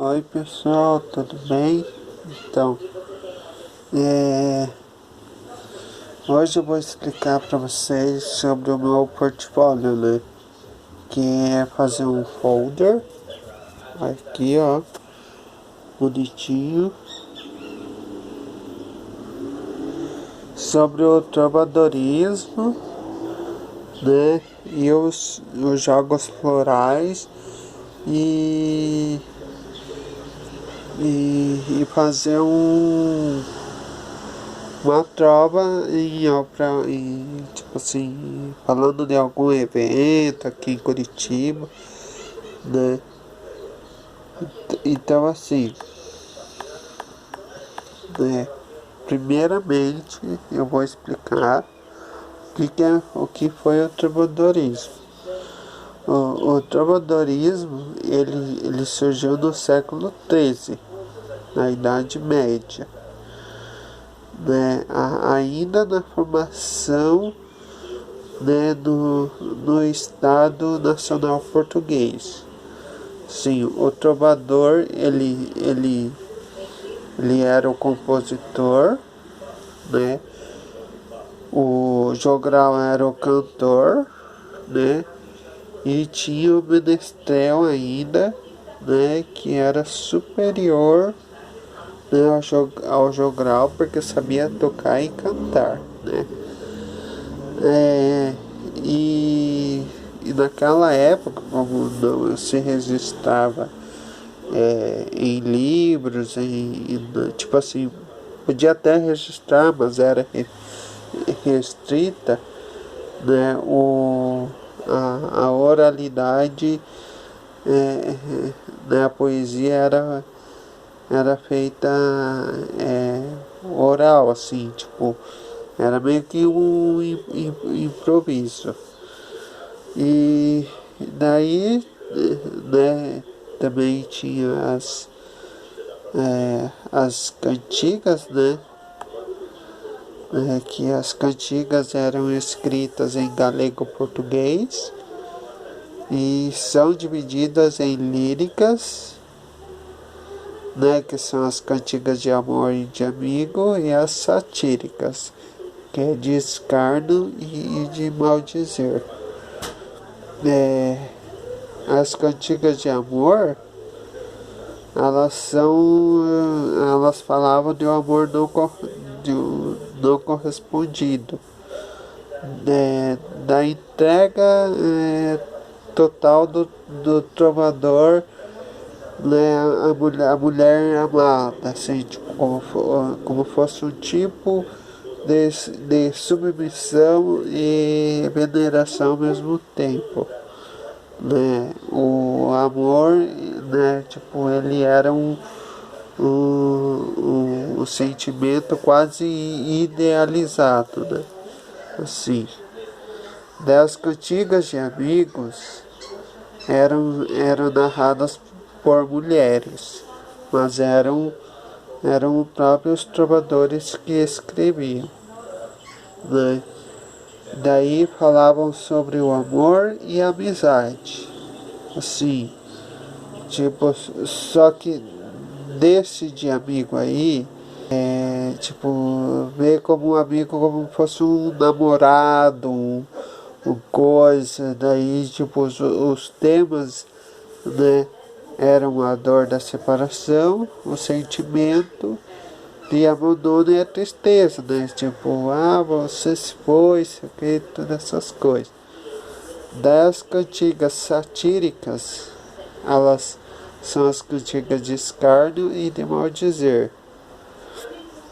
Oi pessoal, tudo bem? Então, é, hoje eu vou explicar para vocês sobre o meu portfólio, né? Que é fazer um folder aqui, ó, bonitinho, sobre o trovadorismo, né? E os jogos florais e, e fazer uma trova tipo assim, falando de algum evento aqui em Curitiba, né? Então assim, né? Primeiramente eu vou explicar o que foi o trovadorismo. O trovadorismo ele surgiu no século XIII, na Idade Média, né? Ainda na formação, né, no Estado Nacional Português. Sim, o trovador ele era o compositor, né? O jogral era o cantor, né? E tinha o menestrel ainda, né? Que era superior, né, ao jogral, porque sabia tocar e cantar, né? É, e naquela época, como não se registrava em livros, tipo assim, podia até registrar, mas era restrita, né, a oralidade, é, né, a poesia era feita oral, assim, tipo, era meio que um improviso. E daí, né, também tinha as cantigas, né? Que as cantigas eram escritas em galego-português e são divididas em líricas, né? Que são as cantigas de amor e de amigo, e as satíricas, que é de escárnio e de maldizer. As cantigas de amor, elas falavam de um amor não correspondido, da entrega total do trovador, né, a mulher amada, assim, tipo, como fosse um tipo de submissão e veneração ao mesmo tempo, né? O amor, né, tipo, ele era um sentimento quase idealizado, né? Assim, das cantigas de amigos eram narradas por mulheres, mas eram os próprios trovadores que escreviam, né? Daí falavam sobre o amor e a amizade, assim, tipo, só que desse de amigo aí, tipo, ver como um amigo como fosse um namorado, coisa, daí tipo os temas, né, eram a dor da separação, o sentimento de abandono e a tristeza, né? Tipo, você se foi, sei o que, todas essas coisas. Das cantigas satíricas, elas são as cantigas de escárnio e de maldizer.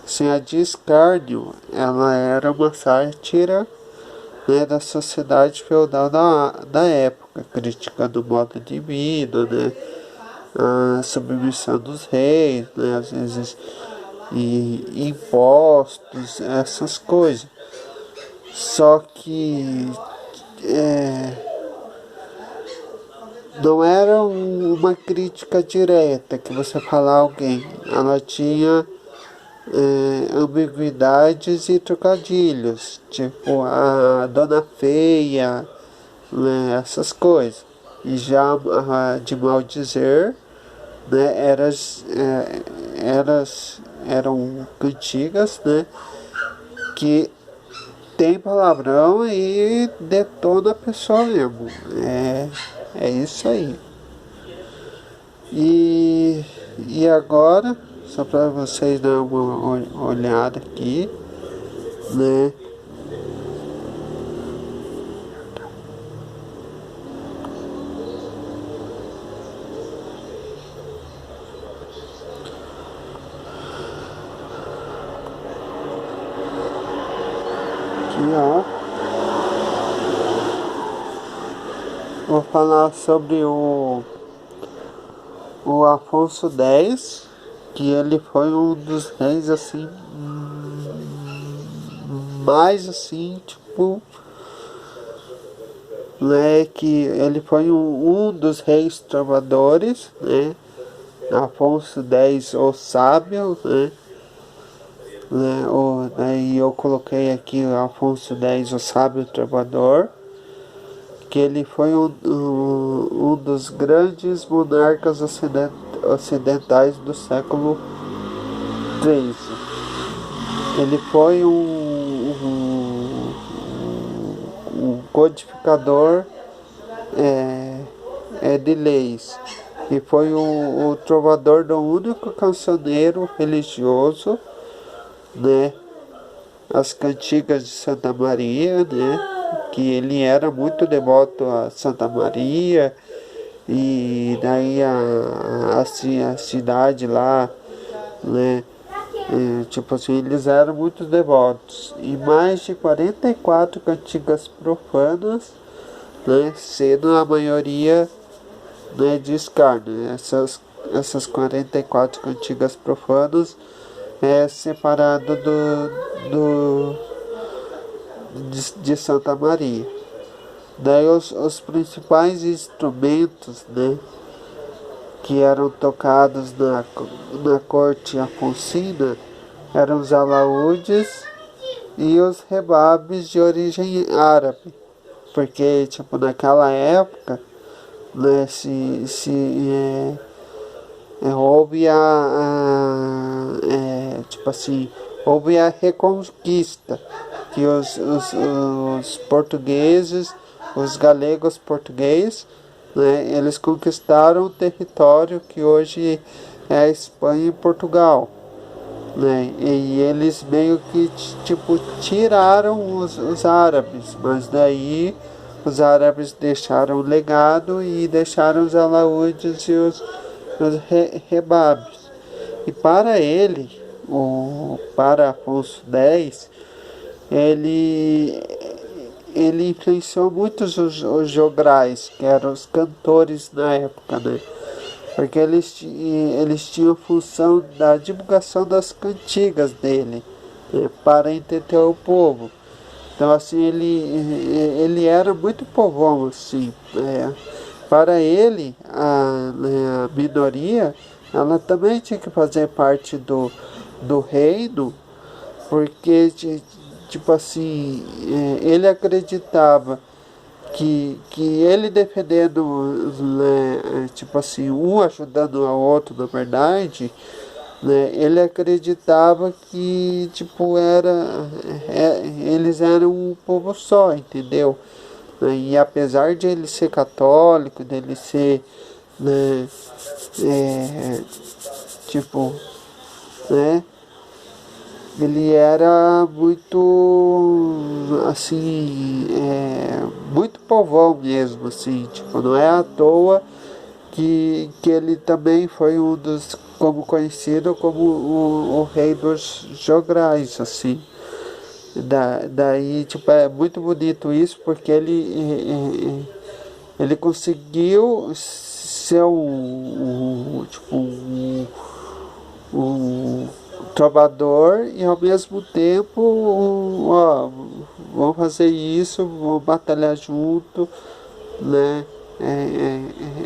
Sim, a de escárnio, ela era uma sátira, né, da sociedade feudal da época, criticando o modo de vida, né, a submissão dos reis, né, às vezes e impostos, essas coisas. Só que não era uma crítica direta que você falar a alguém. Ela tinha ambiguidades e trocadilhos, tipo a Dona Feia, né, essas coisas. E já de mal dizer, né? Eram cantigas, né? Que tem palavrão e detona a pessoa mesmo. É isso aí. E agora, só para vocês darem uma olhada aqui, né? Aqui, ó. Vou falar sobre o Afonso X, que ele foi um dos reis assim, mais assim, tipo, né, que ele foi um dos reis trovadores, né, Afonso X, o sábio, e eu coloquei aqui o Afonso X, o sábio trovador, que ele foi um dos grandes monarcas ocidentais do século XIII. Ele foi um codificador de leis e foi o trovador do único cancioneiro religioso, né? As cantigas de Santa Maria, né? Que ele era muito devoto a Santa Maria e daí a cidade lá, né? Tipo assim, eles eram muito devotos. E mais de 44 cantigas profanas, né? Sendo a maioria, né, de escárnio. Essas 44 cantigas profanas é separado de Santa Maria. Daí os principais instrumentos, né, que eram tocados na corte afonsina eram os alaúdes e os rebabes de origem árabe. Porque, tipo, naquela época, né, houve tipo assim, houve a reconquista, que os portugueses, os galegos portugueses, né, eles conquistaram o território que hoje é a Espanha e Portugal, né, e eles meio que tipo tiraram os árabes, mas daí os árabes deixaram o legado e deixaram os alaúdes e os rebabes. E para ele, para Afonso X, ele influenciou muitos os jograis, que eram os cantores na época, né? Porque eles tinham a função da divulgação das cantigas dele, né? Para entender o povo. Então, assim, ele era muito povão, assim. Para ele, a minoria, ela também tinha que fazer parte do reino, porque, tipo assim, ele acreditava que ele defendendo, né, tipo assim, um ajudando o outro, na verdade, né, ele acreditava que, tipo, eles eram um povo só, entendeu? E apesar de ele ser católico, dele ser, né, tipo, né, ele era muito, assim, muito povão mesmo, assim, tipo, não é à toa que ele também foi um dos, como conhecido como o rei dos jograis, assim. Daí, tipo, é muito bonito isso, porque ele conseguiu ser um trovador e ao mesmo tempo, ó, vamos fazer isso, vamos batalhar junto, né?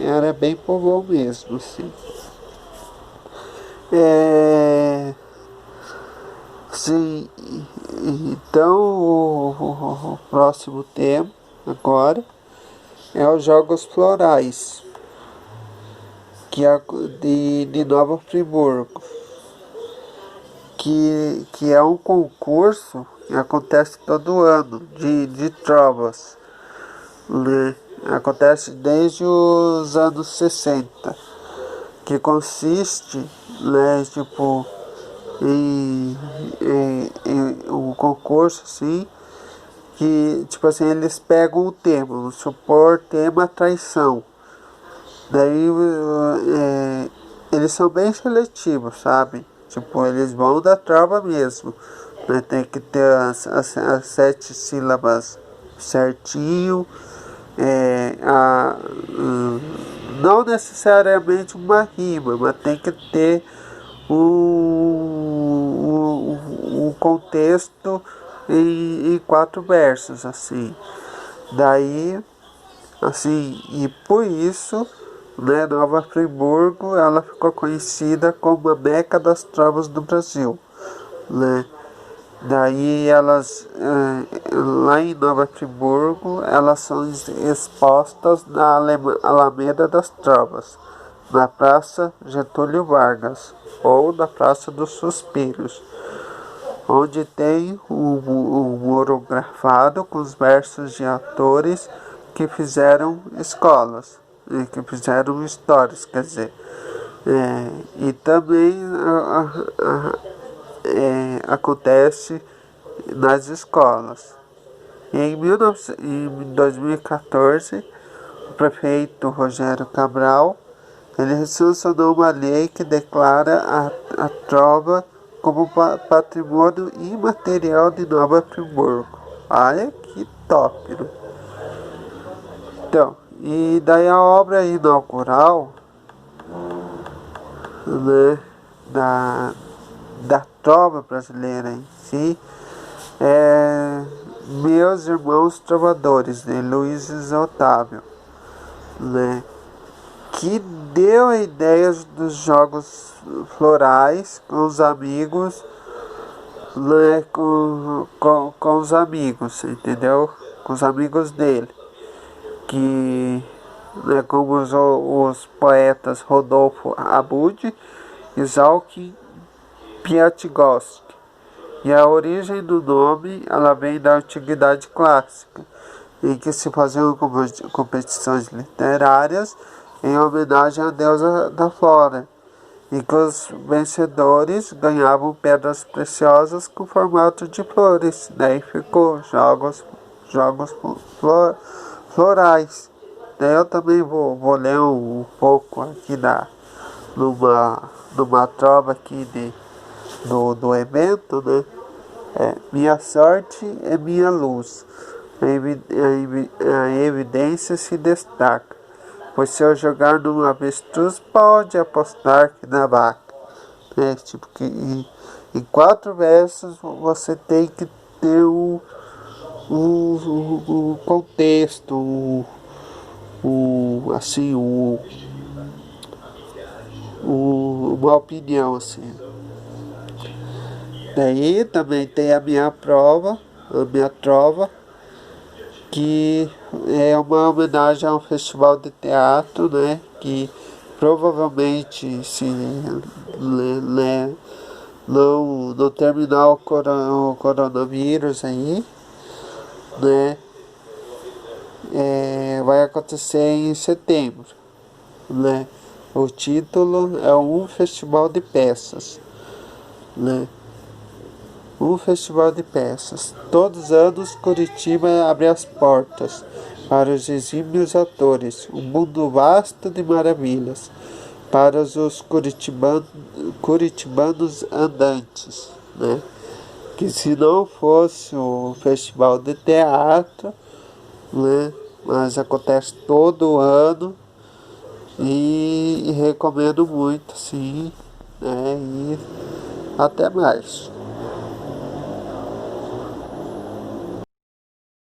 Era bem povão mesmo, assim. Sim, então o próximo tema agora é os jogos florais. que é de Nova Friburgo, que é um concurso que acontece todo ano de trovas, né? Acontece desde os anos 60, que consiste, né, tipo, em um concurso assim, que tipo assim, eles pegam o tema, vamos supor, tema traição. Daí eles são bem seletivos, sabe? Tipo, eles vão da trova mesmo, né? Tem que ter as 7 sílabas certinho. Não necessariamente uma rima, mas tem que ter um contexto em 4 versos, assim. Daí, assim, e por isso, né, Nova Friburgo, ela ficou conhecida como a Meca das Trovas do Brasil, né? Daí elas, lá em Nova Friburgo, elas são expostas na Alameda das Trovas, na Praça Getúlio Vargas, ou na Praça dos Suspiros, onde tem um muro grafado com os versos de atores que fizeram escolas, que fizeram histórias, quer dizer. E também acontece nas escolas. Em 2014, o prefeito Rogério Cabral ele sancionou uma lei que declara a trova como patrimônio imaterial de Nova Friburgo. Olha que top, né? Então, e daí a obra inaugural, né, da trova brasileira em si é Meus Irmãos Trovadores, de Luiz Otávio, né, que deu a ideia dos jogos florais com os amigos, né, com os amigos, entendeu? Com os amigos dele, que, né, como os poetas Rodolfo Abud e Zalkin Piatigoski. E a origem do nome ela vem da antiguidade clássica, em que se faziam competições literárias em homenagem à deusa da flora, em que os vencedores ganhavam pedras preciosas com formato de flores. Daí ficou jogos florais. Daí eu também vou ler um pouco aqui numa trova aqui do evento, né? Minha sorte é minha luz, a evidência se destaca, pois se eu jogar num avestruz, pode apostar que na vaca. Tipo que em 4 versos você tem que ter um contexto, assim, uma opinião, assim. Daí também tem a minha trova, que é uma homenagem a um festival de teatro, né? Que provavelmente se não terminar o coronavírus aí, né? Vai acontecer em setembro, né? O título é um festival de peças, né? Um festival de peças. Todos os anos, Curitiba abre as portas para os exímios atores, um mundo vasto de maravilhas, para os curitibanos andantes, né? Que se não fosse o festival de teatro, né? Mas acontece todo ano e recomendo muito, sim, né? E até mais.